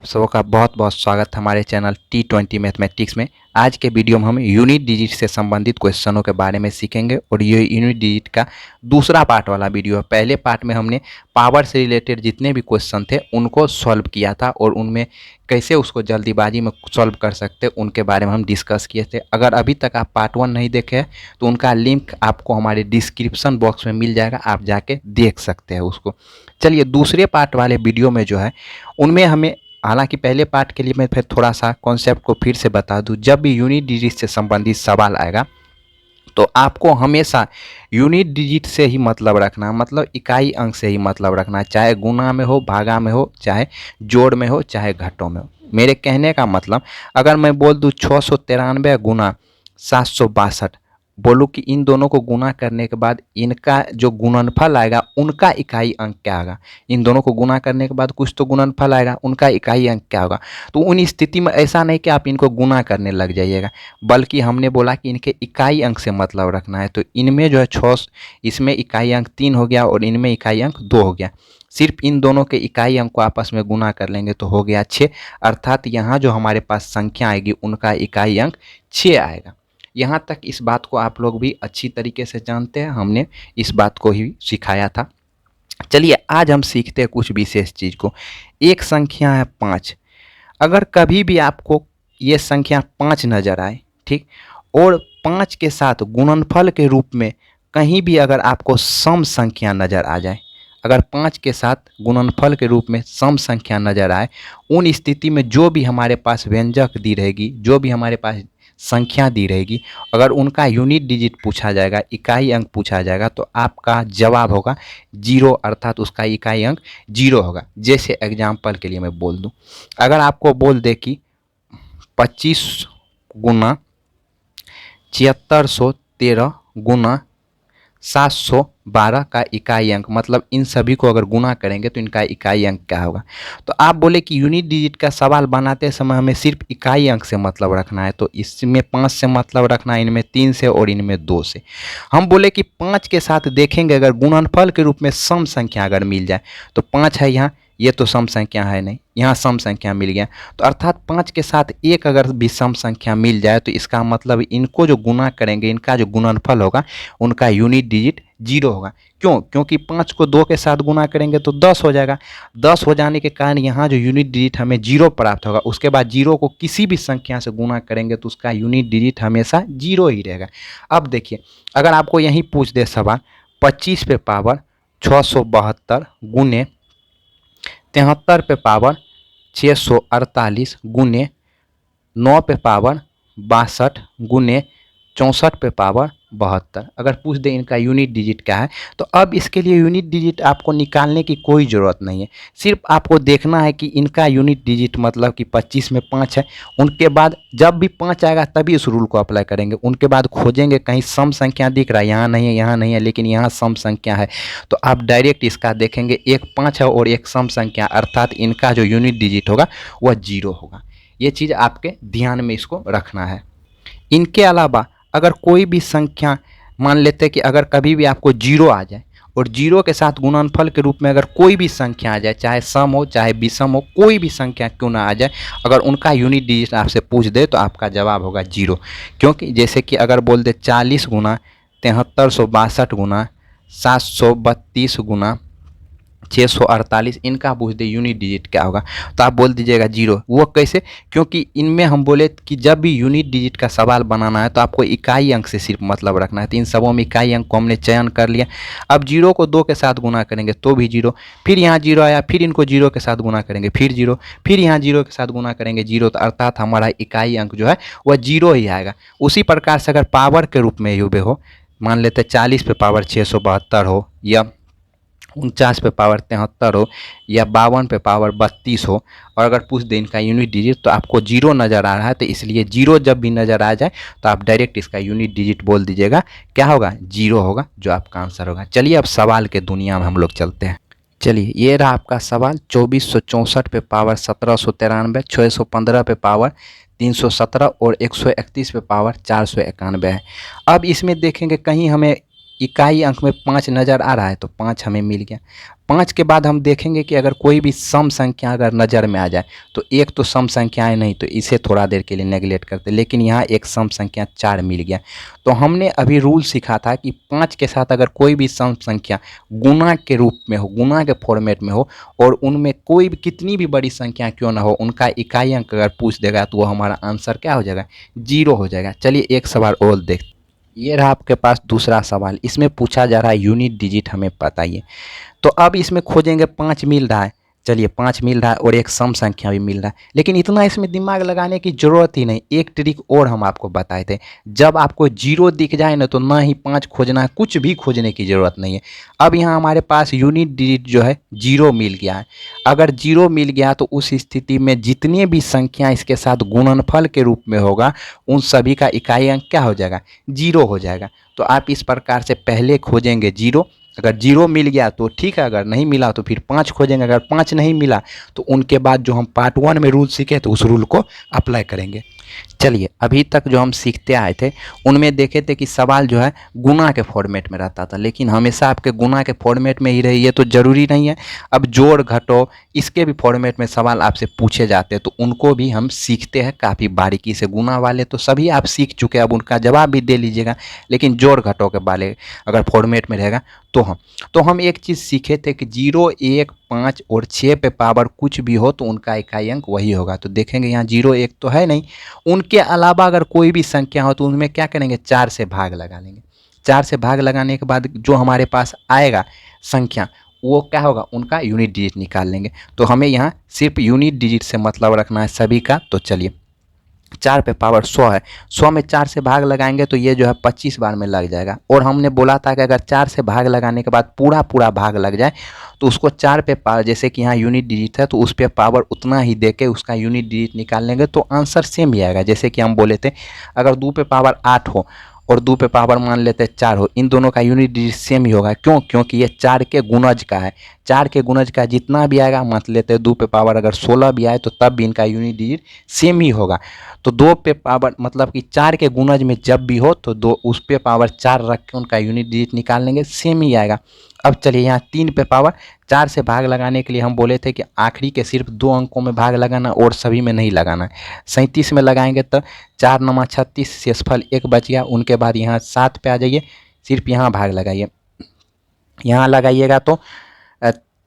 सबका बहुत बहुत स्वागत है हमारे चैनल T20 मैथमेटिक्स में। आज के वीडियो में हम यूनिट डिजिट से संबंधित क्वेश्चनों के बारे में सीखेंगे और ये यूनिट डिजिट का दूसरा पार्ट वाला वीडियो है। पहले पार्ट में हमने पावर से रिलेटेड जितने भी क्वेश्चन थे उनको सॉल्व किया था और उनमें कैसे उसको जल्दीबाजी में सॉल्व कर सकते उनके बारे में हम डिस्कस किए थे। अगर अभी तक आप पार्ट 1 नहीं देखे हैं तो उनका लिंक आपको हमारे डिस्क्रिप्शन बॉक्स में मिल जाएगा, आप जाके देख सकते हैं उसको। चलिए दूसरे पार्ट वाले वीडियो में जो है उनमें हमें, हालांकि पहले पार्ट के लिए मैं फिर थोड़ा सा कॉन्सेप्ट को फिर से बता दूं, जब भी यूनिट डिजिट से संबंधित सवाल आएगा तो आपको हमेशा यूनिट डिजिट से ही मतलब रखना, मतलब इकाई अंक से ही मतलब रखना, चाहे गुना में हो, भागा में हो, चाहे जोड़ में हो, चाहे घटों में हो। मेरे कहने का मतलब, अगर मैं बोल दूँ 693 गुना 762, बोलूँ कि इन दोनों को गुना करने के बाद इनका जो गुणनफल आएगा उनका इकाई अंक क्या होगा, इन दोनों को गुना करने के बाद कुछ तो गुणनफल आएगा, उनका इकाई अंक क्या होगा। तो उन स्थिति में ऐसा नहीं कि आप इनको गुना करने लग जाइएगा, बल्कि हमने बोला कि इनके इकाई अंक से मतलब रखना है। तो इनमें जो है 6, इसमें इकाई अंक 3 हो गया और इनमें इकाई अंक 2 हो गया। सिर्फ इन दोनों के इकाई अंक को आपस में गुना कर लेंगे तो हो गया 6, अर्थात यहाँ जो हमारे पास संख्या आएगी उनका इकाई अंक 6 आएगा। यहाँ तक इस बात को आप लोग भी अच्छी तरीके से जानते हैं, हमने इस बात को ही सिखाया था। चलिए आज हम सीखते हैं कुछ विशेष चीज़ को। एक संख्या है 5, अगर कभी भी आपको ये संख्या 5 नज़र आए, ठीक, और 5 के साथ गुणनफल के रूप में कहीं भी अगर आपको सम संख्या नज़र आ जाए, अगर 5 के साथ गुणनफल के रूप में सम संख्या नज़र आए, उन स्थिति में जो भी हमारे पास व्यंजक दी रहेगी, जो भी हमारे पास संख्या दी रहेगी, अगर उनका यूनिट डिजिट पूछा जाएगा, इकाई अंक पूछा जाएगा, तो आपका जवाब होगा 0, अर्थात उसका इकाई अंक 0 होगा। जैसे एग्जाम्पल के लिए मैं बोल दूं, अगर आपको बोल दे कि 25 गुना 7613 गुना 712 का इकाई अंक, मतलब इन सभी को अगर गुना करेंगे तो इनका इकाई अंक क्या होगा। तो आप बोले कि यूनिट डिजिट का सवाल बनाते समय हमें सिर्फ इकाई अंक से मतलब रखना है, तो इसमें 5 से मतलब रखना है, इनमें 3 से और इनमें 2 से। हम बोले कि 5 के साथ देखेंगे अगर गुणनफल के रूप में सम संख्या अगर मिल जाए, तो 5 है यहाँ, ये तो सम संख्या है नहीं, यहाँ सम संख्या मिल गया, तो अर्थात 5 के साथ एक अगर भी सम संख्या मिल जाए तो इसका मतलब इनको जो गुना करेंगे, इनका जो गुणनफल होगा उनका यूनिट डिजिट 0 होगा। क्यों? क्योंकि 5 को 2 के साथ गुना करेंगे तो 10 हो जाएगा। 10 हो जाने के कारण यहाँ जो यूनिट डिजिट हमें 0 प्राप्त होगा, उसके बाद 0 को किसी भी संख्या से गुना करेंगे तो उसका यूनिट डिजिट हमेशा 0 ही रहेगा। अब देखिए, अगर आपको यही पूछ दे सवाल 25 पे पावर 672 गुने 73 पे पावर 648 गुने 9 पे पावर 62 गुने 64 पे पावर 72, अगर पूछ दे इनका यूनिट डिजिट क्या है, तो अब इसके लिए यूनिट डिजिट आपको निकालने की कोई ज़रूरत नहीं है। सिर्फ आपको देखना है कि इनका यूनिट डिजिट, मतलब कि 25 में 5 है, उनके बाद जब भी 5 आएगा तभी इस रूल को अप्लाई करेंगे। उनके बाद खोजेंगे कहीं सम संख्या दिख रहा है, यहाँ नहीं है, यहाँ नहीं है, लेकिन यहाँ सम संख्या है, तो आप डायरेक्ट इसका देखेंगे, एक 5 है और एक सम संख्या, अर्थात इनका जो यूनिट डिजिट होगा वह 0 होगा। ये चीज़ आपके ध्यान में इसको रखना है। इनके अलावा अगर कोई भी संख्या, मान लेते हैं कि अगर कभी भी आपको 0 आ जाए और 0 के साथ गुणनफल के रूप में अगर कोई भी संख्या आ जाए, चाहे सम हो चाहे विषम हो, कोई भी संख्या क्यों ना आ जाए, अगर उनका यूनिट डिजिट आपसे पूछ दे तो आपका जवाब होगा 0। क्योंकि जैसे कि अगर बोल दे 40 गुना 7362 गुना 732 गुना 648, इनका पूछ दे यूनिट डिजिट क्या होगा, तो आप बोल दीजिएगा 0। वो कैसे? क्योंकि इनमें हम बोले कि जब भी यूनिट डिजिट का सवाल बनाना है तो आपको इकाई अंक से सिर्फ मतलब रखना है, तो इन सबों में इकाई अंक को हमने चयन कर लिया। अब 0 को 2 के साथ गुना करेंगे तो भी 0, फिर यहाँ 0 आया, फिर इनको 0 के साथ गुना करेंगे फिर 0, फिर यहाँ 0 के साथ गुना करेंगे 0, तो अर्थात हमारा इकाई अंक जो है वह 0 ही आएगा। उसी प्रकार से अगर पावर के रूप में यूबे हो, मान लेते 40 पे पावर 672 हो, या 49 पे पावर 73 हो, या 52 पे पावर 32 हो, और अगर पूछ दे इनका यूनिट डिजिट, तो आपको 0 नज़र आ रहा है, तो इसलिए 0 जब भी नज़र आ जाए तो आप डायरेक्ट इसका यूनिट डिजिट बोल दीजिएगा, क्या होगा? 0 होगा, जो आपका आंसर होगा। चलिए अब सवाल के दुनिया में हम लोग चलते हैं। चलिए ये रहा आपका सवाल, 2464 पे पावर 1793, 615 पे पावर 317 और 131 पे पावर 491 है। अब इसमें देखेंगे कहीं हमें इकाई अंक में 5 नज़र आ रहा है तो 5 हमें मिल गया। 5 के बाद हम देखेंगे कि अगर कोई भी सम संख्या अगर नज़र में आ जाए तो एक तो सम संख्याएं नहीं तो इसे थोड़ा देर के लिए नेगलेक्ट करते, लेकिन यहाँ एक सम संख्या 4 मिल गया। तो हमने अभी रूल सीखा था कि 5 के साथ अगर कोई भी सम संख्या गुणा के रूप में हो, गुणा के फॉर्मेट में हो और उनमें कोई भी कितनी भी बड़ी संख्या क्यों ना हो, उनका इकाई अंक अगर पूछ देगा तो वो हमारा आंसर क्या हो जाएगा, 0 हो जाएगा। चलिए एक सवाल और देखते। ये रहा आपके पास दूसरा सवाल। इसमें पूछा जा रहा है यूनिट डिजिट हमें बताइए। तो अब इसमें खोजेंगे 5 मिल रहा है, चलिए 5 मिल रहा है और एक सम संख्या भी मिल रहा है, लेकिन इतना इसमें दिमाग लगाने की ज़रूरत ही नहीं। एक ट्रिक और हम आपको बताए थे, जब आपको 0 दिख जाए ना तो ना ही 5 खोजना है, कुछ भी खोजने की ज़रूरत नहीं है। अब यहाँ हमारे पास यूनिट डिजिट जो है 0 मिल गया है। अगर 0 मिल गया तो उस स्थिति में जितनी भी संख्या इसके साथ गुणनफल के रूप में होगा उन सभी का इकाई अंक क्या हो जाएगा, 0 हो जाएगा। तो आप इस प्रकार से पहले खोजेंगे 0, अगर 0 मिल गया तो ठीक है, अगर नहीं मिला तो फिर 5 खोजेंगे, अगर 5 नहीं मिला तो उनके बाद जो हम पार्ट 1 में रूल सीखे तो उस रूल को अप्लाई करेंगे। चलिए अभी तक जो हम सीखते आए थे उनमें देखे थे कि सवाल जो है गुणा के फॉर्मेट में रहता था, लेकिन हमेशा आपके गुणा के फॉर्मेट में ही रही, ये तो ज़रूरी नहीं है। अब जोड़ घटो इसके भी फॉर्मेट में सवाल आपसे पूछे जाते हैं तो उनको भी हम सीखते हैं काफ़ी बारीकी से। गुणा वाले तो सभी आप सीख चुके हैं, अब उनका जवाब भी दे लीजिएगा, लेकिन जोड़ घटो के वाले अगर फॉर्मेट में रहेगा तो हम एक चीज़ सीखे थे कि 0, 1, 5 और 6 पे पावर कुछ भी हो तो उनका इकाई अंक वही होगा। तो देखेंगे यहाँ 0, 1 तो है नहीं, उनके अलावा अगर कोई भी संख्या हो तो उनमें क्या करेंगे, 4 से भाग लगा लेंगे। 4 से भाग लगाने के बाद जो हमारे पास आएगा संख्या वो क्या होगा, उनका यूनिट डिजिट निकाल लेंगे। तो हमें यहाँ सिर्फ यूनिट डिजिट से मतलब रखना है सभी का। तो चलिए 4 पे पावर 100 है, 100 में 4 से भाग लगाएंगे तो ये जो है 25 बार में लग जाएगा। और हमने बोला था कि अगर 4 से भाग लगाने के बाद पूरा भाग लग जाए तो उसको 4 पे पावर, जैसे कि यहाँ यूनिट डिजिट है तो उस पे पावर उतना ही दे के उसका यूनिट डिजिट निकाल लेंगे तो आंसर सेम ही आएगा। जैसे कि हम बोले थे अगर 2 पे पावर 8 हो और 2 पे पावर मान लेते हैं 4 हो, इन दोनों का यूनिट डिजिट सेम ही होगा। क्यों? क्योंकि ये 4 के गुणज का है। 4 के गुणज का जितना भी आएगा, मान लेते हैं 2 पे पावर अगर 16 भी आए तो तब भी इनका यूनिट डिजिट सेम ही होगा। तो 2 पे पावर मतलब कि 4 के गुणज में जब भी हो तो 2 उस पे पावर 4 रख के उनका यूनिट डिजिट निकाल लेंगे, सेम ही आएगा। अब चलिए यहाँ 3 पे पावर 4 से भाग लगाने के लिए हम बोले थे कि आखिरी के सिर्फ 2 अंकों में भाग लगाना और सभी में नहीं लगाना है। 37 में लगाएंगे तो 4 नमा 36, शेषफल 1 बच गया। उनके बाद यहाँ 7 पे आ जाइए, सिर्फ यहाँ भाग लगाइए, यहाँ लगाइएगा तो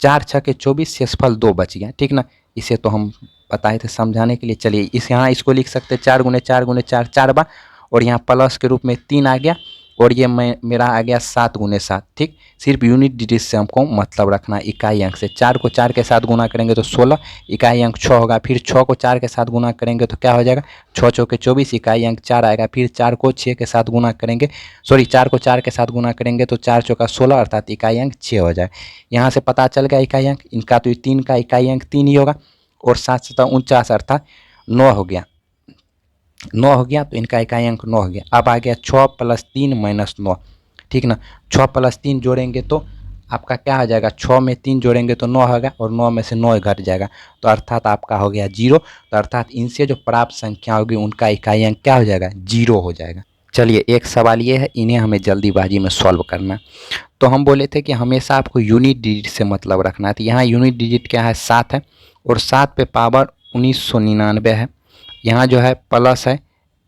4 छके 24, शेषफल 2 बच गया, ठीक ना। इसे तो हम बताए थे समझाने के लिए। चलिए इस यहाँ इसको लिख सकते हैं 4 गुने 4 गुने 4 4 बार, और यहाँ प्लस के रूप में 3 आ गया, और ये मेरा आ गया 7 गुने 7, ठीक। सिर्फ यूनिट डिजिट से हमको मतलब रखना इकाई अंक से। 4 को 4 के साथ गुना करेंगे तो 16, इकाई अंक 6 होगा। फिर 6 को 4 के साथ गुना करेंगे तो क्या हो जाएगा, 6 चौके 24, इकाई अंक 4 आएगा। फिर 4 को 6 के साथ गुना करेंगे, 4 को 4 के साथ गुना करेंगे तो 4 चौका 16 अर्थात इकाई अंक 6 हो जाए। यहाँ से पता चल गया इकाई अंक इनका, तो 3 का इकाई अंक 3 ही होगा, और 7 7 49 अर्थात 9 हो गया। 9 हो गया तो इनका इकाई अंक 9 हो गया। अब आ गया 6 + 3 - 9, ठीक ना। 6 + 3 जोड़ेंगे तो आपका क्या हो जाएगा, 6 में 3 जोड़ेंगे तो 9 होगा, और 9 में से 9 घट जाएगा तो अर्थात आपका हो गया 0। तो अर्थात इनसे जो प्राप्त संख्या होगी उनका इकाई अंक क्या हो जाएगा, 0 हो जाएगा। चलिए एक सवाल ये है, इन्हें हमें जल्दीबाजी में सॉल्व करना है। तो हम बोले थे कि हमेशा आपको यूनिट डिजिट से मतलब रखना है। तो यहाँ यूनिट डिजिट क्या है, 7 है, और 7 पे पावर 1999 है। यहाँ जो है प्लस है,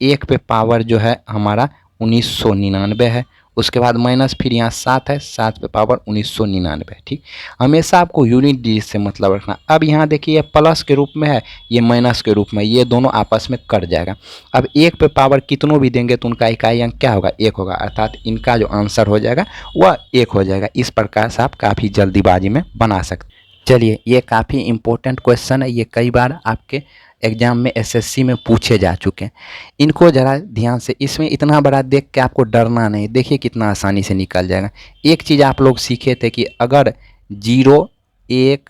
1 पे पावर जो है हमारा 1999 है। उसके बाद माइनस, फिर यहाँ 7 है, 7 पे पावर 1999, ठीक। हमेशा आपको यूनिट डिजिट से मतलब रखना। अब यहाँ देखिए प्लस के रूप में है, ये माइनस के रूप में, ये दोनों आपस में कट जाएगा। अब 1 पे पावर कितनों भी देंगे तो उनका इकाई अंक क्या होगा, 1 होगा, अर्थात इनका जो आंसर हो जाएगा वह 1 हो जाएगा। इस प्रकार से आप काफ़ी जल्दीबाजी में बना सकते। चलिए ये काफ़ी इम्पोर्टेंट क्वेश्चन है, ये कई बार आपके एग्जाम में एसएससी में पूछे जा चुके हैं। इनको ज़रा ध्यान से, इसमें इतना बड़ा देख के आपको डरना नहीं, देखिए कितना आसानी से निकल जाएगा। एक चीज़ आप लोग सीखे थे कि अगर 0, 1,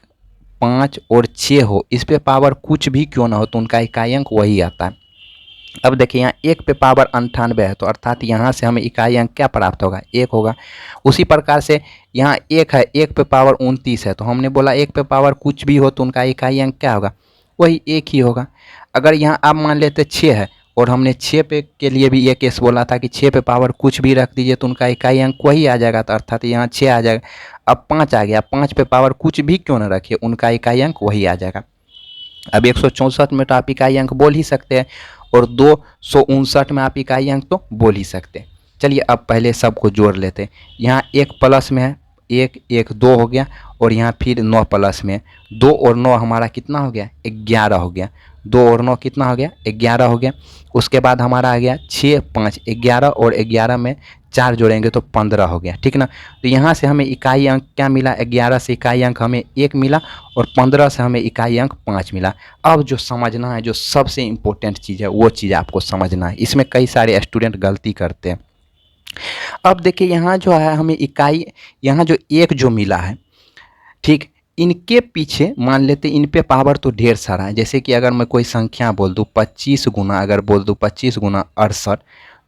5 और 6 हो, इस पे पावर कुछ भी क्यों ना हो तो उनका इकाई अंक वही आता है। अब देखिए यहाँ 1 पे पावर 98 है, तो अर्थात यहाँ से हमें इकाई अंक क्या प्राप्त होगा, 1 होगा। उसी प्रकार से यहाँ 1 है, 1 पे पावर 29 है, तो हमने बोला 1 पे पावर कुछ भी हो तो उनका इकाई अंक क्या होगा, वही 1 ही होगा। अगर यहाँ आप मान लेते 6 है और हमने 6 पे के लिए भी ये केस बोला था कि 6 पे पावर कुछ भी रख दीजिए तो उनका इकाई अंक वही आ जाएगा, तो अर्थात यहाँ 6 आ जाएगा। अब 5 आ गया, 5 पे पावर कुछ भी क्यों ना रखिए, उनका इकाई अंक वही आ जाएगा। अब 164 में तो आप इकाई अंक बोल ही सकते हैं, और 259 में आप इकाई अंक तो बोल ही सकते हैं। चलिए अब पहले सबको जोड़ लेते हैं। यहाँ 1 प्लस में है, 1 1 2 हो गया, और यहाँ फिर 9 प्लस में 2 और 9 हमारा कितना हो गया, 11 हो गया। 2 और 9 कितना हो गया, 11 हो गया। उसके बाद हमारा आ गया 6 5 11, और 11 में 4 जोड़ेंगे तो 15 हो गया, ठीक ना। तो यहाँ से हमें इकाई अंक क्या मिला, 11 से इकाई अंक हमें 1 मिला, और 15 से हमें इकाई अंक 5 मिला। अब जो समझना है, जो सबसे इम्पोर्टेंट चीज़ है, वो चीज़ आपको समझना है। इसमें कई सारे स्टूडेंट गलती करते हैं। अब देखिए यहाँ जो है हमें इकाई, यहाँ जो 1 जो मिला है, ठीक, इनके पीछे मान लेते इन पे पावर तो ढेर सारा है। जैसे कि अगर मैं कोई संख्या बोल दूँ 25 गुना, अगर बोल दूँ 25 गुना 68,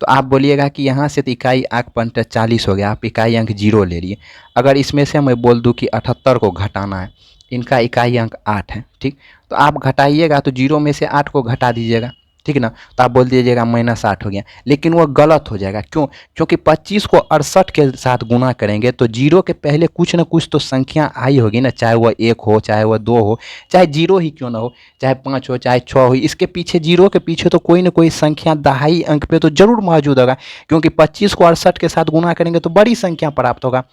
तो आप बोलिएगा कि यहाँ से तो इकाई अंक बनता 40 हो गया, आप इकाई अंक 0 ले लिए। अगर इसमें से मैं बोल दूँ कि 78 को घटाना है, इनका इकाई अंक 8 है, ठीक, तो आप घटाइएगा तो 0 में से 8 को घटा दीजिएगा, ठीक ना, तो आप बोल दीजिएगा -8 हो गया। लेकिन वो गलत हो जाएगा, क्यों? क्योंकि 25 को 68 के साथ गुना करेंगे तो 0 के पहले कुछ ना कुछ तो संख्या आई होगी ना, चाहे वह 1 हो, चाहे वह 2 हो, चाहे 0 ही क्यों ना हो, चाहे 5 हो, चाहे 6 हो, इसके पीछे 0 के पीछे तो कोई ना कोई संख्या दहाई अंक पे तो जरूर मौजूद होगा, क्योंकि 25 को 68 के साथ गुना करेंगे तो बड़ी संख्या प्राप्त होगा।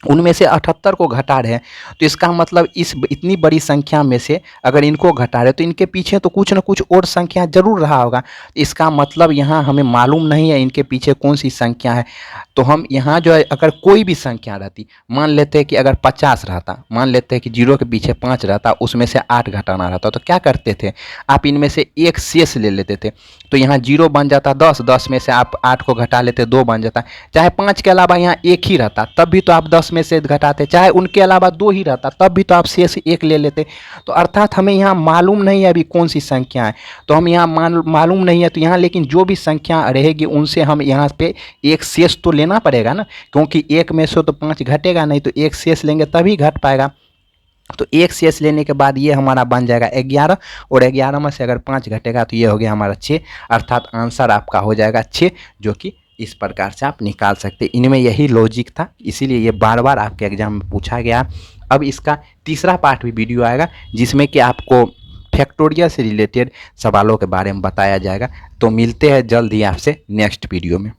उनमें से 78 को घटा रहे हैं, तो इसका मतलब इस इतनी बड़ी संख्या में से अगर इनको घटा रहे हैं तो इनके पीछे तो कुछ ना कुछ और संख्या जरूर रहा होगा। इसका मतलब यहाँ हमें मालूम नहीं है इनके पीछे कौन सी संख्या है। तो हम यहाँ जो है, अगर कोई भी संख्या रहती, मान लेते हैं कि अगर 50 रहता, मान लेते हैं कि 0 के पीछे 5 रहता, उसमें से 8 घटाना रहता, तो क्या करते थे आप, इनमें से एक शेष ले लेते थे। तो यहाँ 0 बन जाता 10, 10 में से आप 8 को घटा लेते 2 बन जाता। चाहे 5 के अलावा यहाँ 1 ही रहता तब भी तो आप 10 में से घटाते, चाहे उनके अलावा 2 ही रहता तब भी तो आप शेष 1 ले लेते। तो अर्थात हमें यहाँ मालूम नहीं है अभी कौन सी संख्या है, तो हम यहाँ मालूम नहीं है, तो यहाँ लेकिन जो भी संख्या रहेगी उनसे हम यहाँ पे एक शेष तो लेना पड़ेगा ना, क्योंकि 1 में से तो 5 घटेगा नहीं, तो एक शेष लेंगे तभी घट पाएगा। तो एक शेष लेने के बाद ये हमारा बन जाएगा 11, और 11 में से अगर 5 घटेगा तो ये हो गया हमारा 6, अर्थात आंसर आपका हो जाएगा 6, जो कि इस प्रकार से आप निकाल सकते। इनमें यही लॉजिक था, इसीलिए ये बार बार आपके एग्जाम में पूछा गया। अब इसका तीसरा पार्ट भी वीडियो आएगा, जिसमें कि आपको फैक्टोरियल से रिलेटेड सवालों के बारे में बताया जाएगा। तो मिलते हैं जल्द ही आपसे नेक्स्ट वीडियो में।